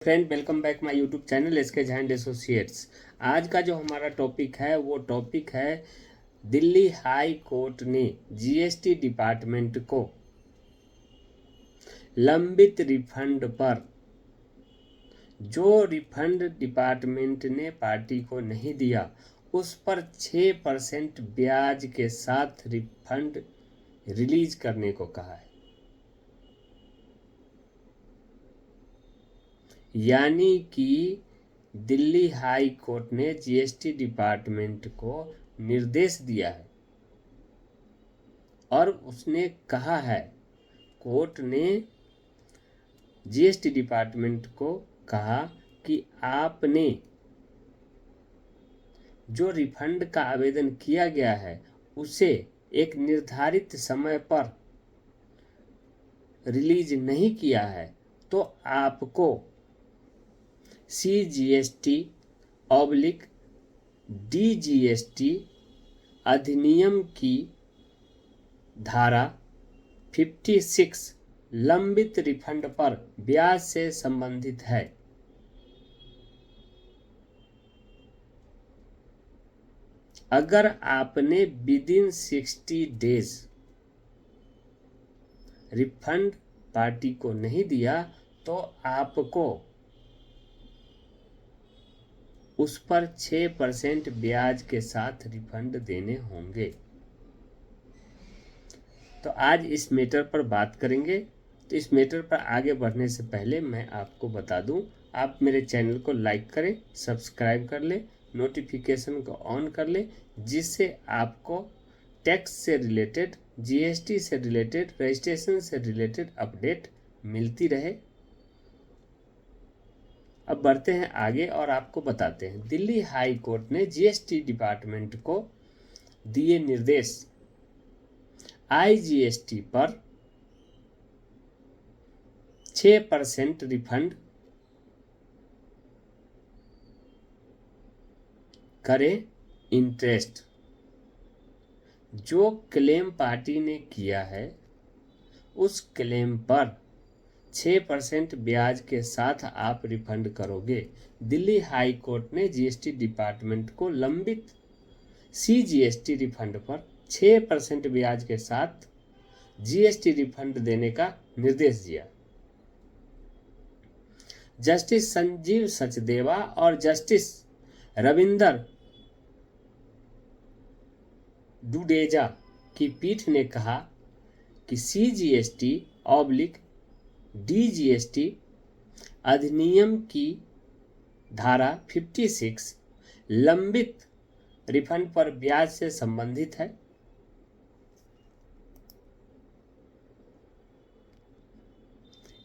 Friend, welcome back my YouTube channel SK Jha and associates. आज का जो हमारा टॉपिक है वो टॉपिक है दिल्ली हाई कोर्ट ने जीएसटी डिपार्टमेंट को लंबित रिफंड पर, जो रिफंड डिपार्टमेंट ने पार्टी को नहीं दिया उस पर 6% ब्याज के साथ रिफंड रिलीज करने को कहा है। यानी कि दिल्ली हाई कोर्ट ने जीएसटी डिपार्टमेंट को निर्देश दिया है और उसने कहा है, कोर्ट ने जीएसटी डिपार्टमेंट को कहा कि आपने जो रिफंड का आवेदन किया गया है उसे एक निर्धारित समय पर रिलीज नहीं किया है तो आपको CGST/DGST अधिनियम की धारा 56 लंबित रिफंड पर ब्याज से संबंधित है। अगर आपने विदिन 60 डेज रिफंड पार्टी को नहीं दिया तो आपको उस पर 6% ब्याज के साथ रिफंड देने होंगे। तो आज इस मैटर पर बात करेंगे। तो इस मैटर पर आगे बढ़ने से पहले मैं आपको बता दूं, आप मेरे चैनल को लाइक करें, सब्सक्राइब कर लें, नोटिफिकेशन को ऑन कर लें, जिससे आपको टैक्स से रिलेटेड, जीएसटी से रिलेटेड, रजिस्ट्रेशन से रिलेटेड अपडेट मिलती रहे। अब बढ़ते हैं आगे और आपको बताते हैं। दिल्ली हाई कोर्ट ने जीएसटी डिपार्टमेंट को दिए निर्देश, आईजीएसटी पर 6% रिफंड करें। इंटरेस्ट जो क्लेम पार्टी ने किया है उस क्लेम पर 6% ब्याज के साथ आप रिफंड करोगे। दिल्ली हाई कोर्ट ने जीएसटी डिपार्टमेंट को लंबित सीजीएसटी रिफंड पर 6% ब्याज के साथ जीएसटी रिफंड देने का निर्देश दिया। जस्टिस संजीव सचदेवा और जस्टिस रविंदर डुडेजा की पीठ ने कहा कि CGST/DGST अधिनियम की धारा 56 लंबित रिफंड पर ब्याज से संबंधित है।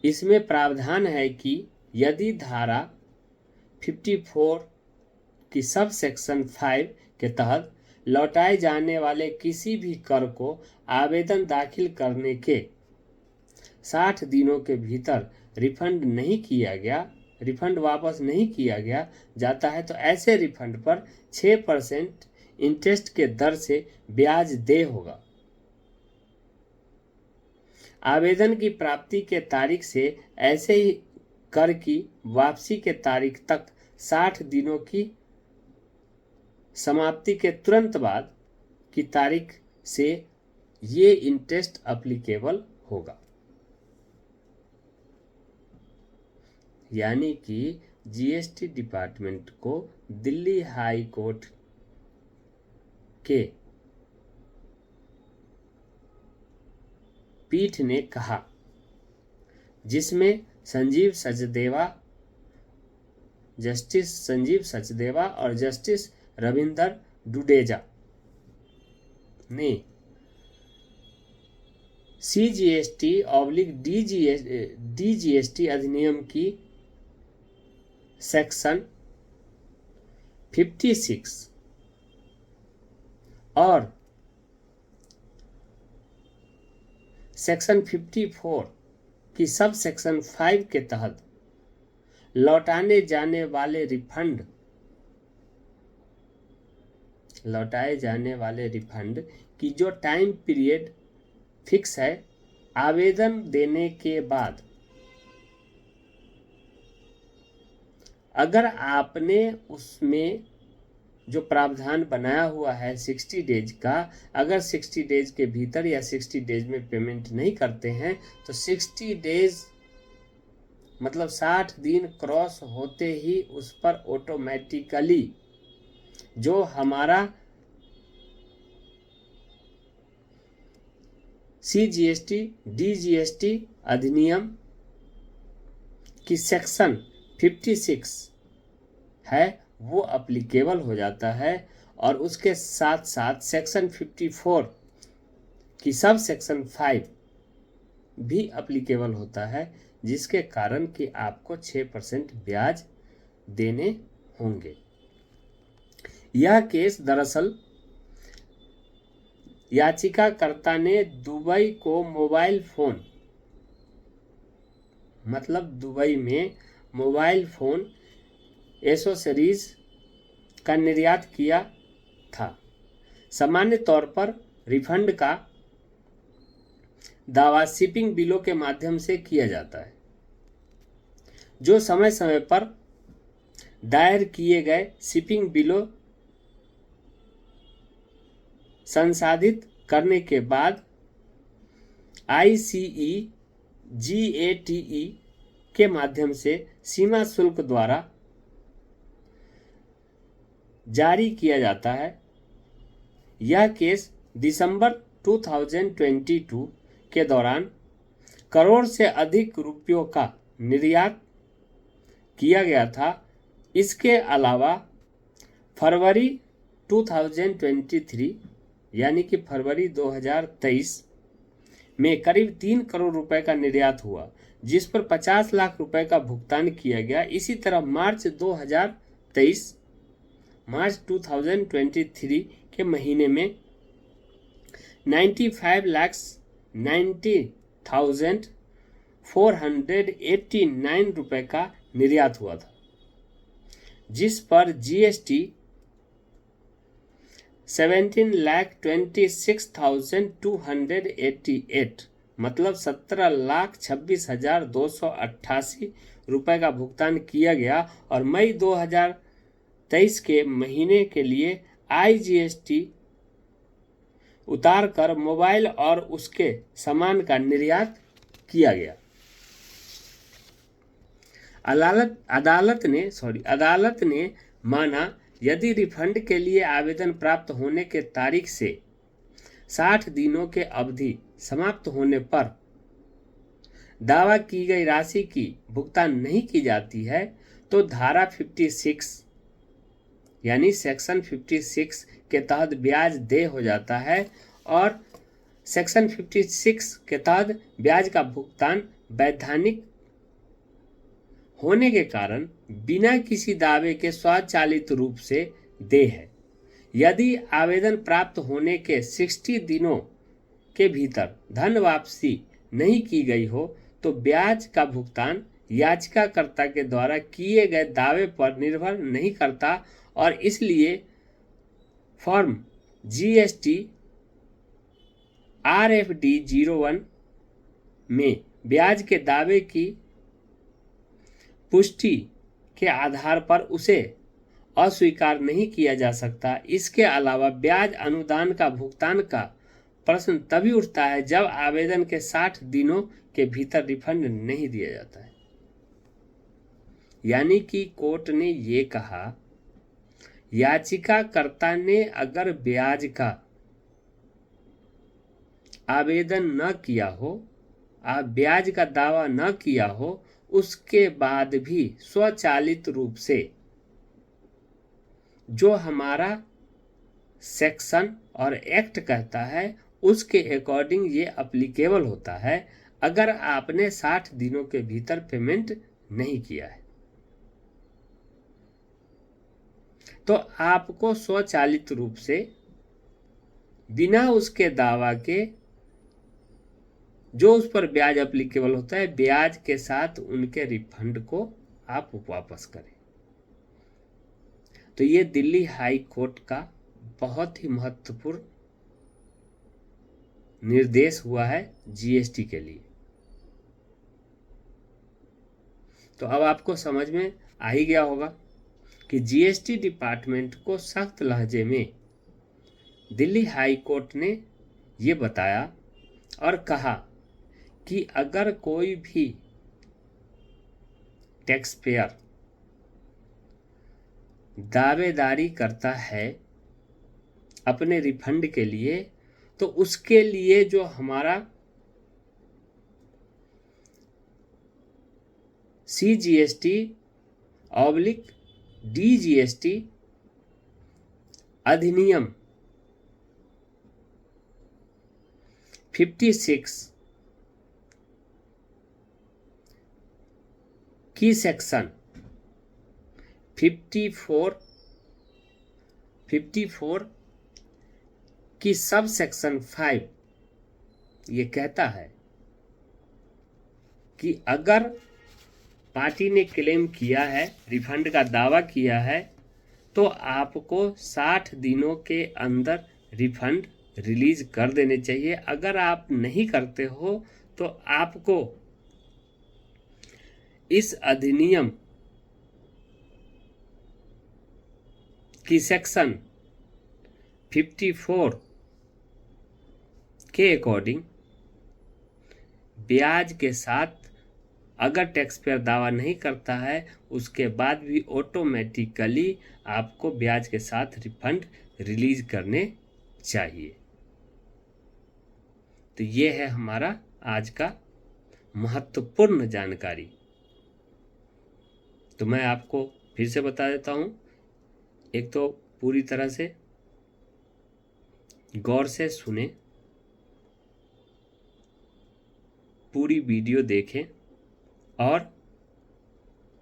इसमें प्रावधान है कि यदि धारा 54 की सब सेक्शन 5 के तहत लौटाए जाने वाले किसी भी कर को आवेदन दाखिल करने के 60 दिनों के भीतर रिफंड वापस नहीं किया गया जाता है तो ऐसे रिफंड पर 6% इंटरेस्ट के दर से ब्याज देय होगा। आवेदन की प्राप्ति के तारीख से ऐसे ही कर की वापसी के तारीख तक 60 दिनों की समाप्ति के तुरंत बाद की तारीख से ये इंटरेस्ट अप्लीकेबल होगा। यानी कि जीएसटी डिपार्टमेंट को दिल्ली हाई कोर्ट के पीठ ने कहा, जिसमें जस्टिस संजीव सचदेवा और जस्टिस रविंदर डुडेजा ने CGST/DGST अधिनियम की सेक्शन 56 और सेक्शन 54 की सब सेक्शन 5 के तहत लौटाए जाने वाले रिफंड की जो टाइम पीरियड फिक्स है, आवेदन देने के बाद अगर आपने उसमें जो प्रावधान बनाया हुआ है 60 डेज का, अगर 60 डेज के भीतर या 60 डेज में पेमेंट नहीं करते हैं तो 60 डेज मतलब 60 दिन क्रॉस होते ही उस पर ऑटोमेटिकली जो हमारा CGST DGST अधिनियम की सेक्शन 56 है वो अप्लीकेबल हो जाता है, और उसके साथ साथ सेक्शन 54 की सब सेक्शन 5 भी अप्लीकेबल होता है, जिसके कारण कि आपको 6% ब्याज देने होंगे। यह केस दरअसल याचिकाकर्ता ने दुबई को मोबाइल फोन मतलब दुबई में मोबाइल फोन एसेसरीज का निर्यात किया था। सामान्य तौर पर रिफंड का दावा शिपिंग बिलों के माध्यम से किया जाता है, जो समय समय पर दायर किए गए शिपिंग बिलों संसाधित करने के बाद ICE-GATE के माध्यम से सीमा शुल्क द्वारा जारी किया जाता है। यह केस दिसंबर 2022 के दौरान करोड़ से अधिक रुपयों का निर्यात किया गया था। इसके अलावा फरवरी 2023 यानी कि फरवरी 2023 में करीब 3 करोड़ रुपए का निर्यात हुआ, जिस पर 50 लाख रुपए का भुगतान किया गया। इसी तरह मार्च 2023 के महीने में 95,90,489 रुपए का निर्यात हुआ था, जिस पर GST 17,26,288 मतलब 17,26,288 रुपए का भुगतान किया गया। और मई 2023 के महीने के लिए IGST उतार कर मोबाइल और उसके सामान का निर्यात किया गया। अदालत ने माना, यदि रिफंड के लिए आवेदन प्राप्त होने के तारीख से 60 दिनों के अवधि समाप्त होने पर दावा की गई राशि की भुगतान नहीं की जाती है, तो धारा 56 यानी सेक्शन 56 के तहत ब्याज देय हो जाता है, और सेक्शन 56 के तहत ब्याज का भुगतान वैधानिक होने के कारण बिना किसी दावे के स्वचालित रूप से देय है। यदि आवेदन प्राप्त होने के 60 दिनों के भीतर धन वापसी नहीं की गई हो तो ब्याज का भुगतान याचिकाकर्ता के द्वारा किए गए दावे पर निर्भर नहीं करता, और इसलिए फॉर्म GST RFD 01 में ब्याज के दावे की पुष्टि के आधार पर उसे अस्वीकार नहीं किया जा सकता। इसके अलावा ब्याज अनुदान का भुगतान का प्रश्न तभी उठता है जब आवेदन के 60 दिनों के भीतर रिफंड नहीं दिया जाता है। यानी कि कोर्ट ने ये कहा, याचिकाकर्ता ने अगर ब्याज का आवेदन न किया हो, ब्याज का दावा न किया हो, उसके बाद भी स्वचालित रूप से जो हमारा सेक्शन और एक्ट कहता है उसके अकॉर्डिंग ये अप्लीकेबल होता है, अगर आपने 60 दिनों के भीतर पेमेंट नहीं किया है तो आपको स्वचालित रूप से बिना उसके दावा के जो उस पर ब्याज अप्लीकेबल होता है, ब्याज के साथ उनके रिफंड को आप वापस करें। तो ये दिल्ली हाई कोर्ट का बहुत ही महत्वपूर्ण निर्देश हुआ है GST के लिए। तो अब आपको समझ में आ ही गया होगा कि जीएसटी डिपार्टमेंट को सख्त लहजे में दिल्ली हाई कोर्ट ने ये बताया और कहा कि अगर कोई भी टैक्स पेयर दावेदारी करता है अपने रिफंड के लिए, तो उसके लिए जो हमारा CGST/DGST अधिनियम 56 की सेक्शन 54 की सब सेक्शन 5 ये कहता है कि अगर पार्टी ने क्लेम किया है, रिफंड का दावा किया है, तो आपको 60 दिनों के अंदर रिफंड रिलीज कर देने चाहिए। अगर आप नहीं करते हो तो आपको इस अधिनियम की सेक्शन 54 के अकॉर्डिंग ब्याज के साथ, अगर टैक्स पेयर दावा नहीं करता है उसके बाद भी ऑटोमेटिकली आपको ब्याज के साथ रिफंड रिलीज करने चाहिए। तो ये है हमारा आज का महत्वपूर्ण जानकारी। तो मैं आपको फिर से बता देता हूँ, एक तो पूरी तरह से गौर से सुने, पूरी वीडियो देखें और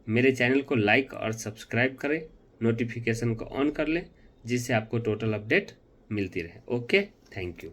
मेरे चैनल को लाइक और सब्सक्राइब करें, नोटिफिकेशन को ऑन कर लें जिससे आपको टोटल अपडेट मिलती रहे। Okay, thank you.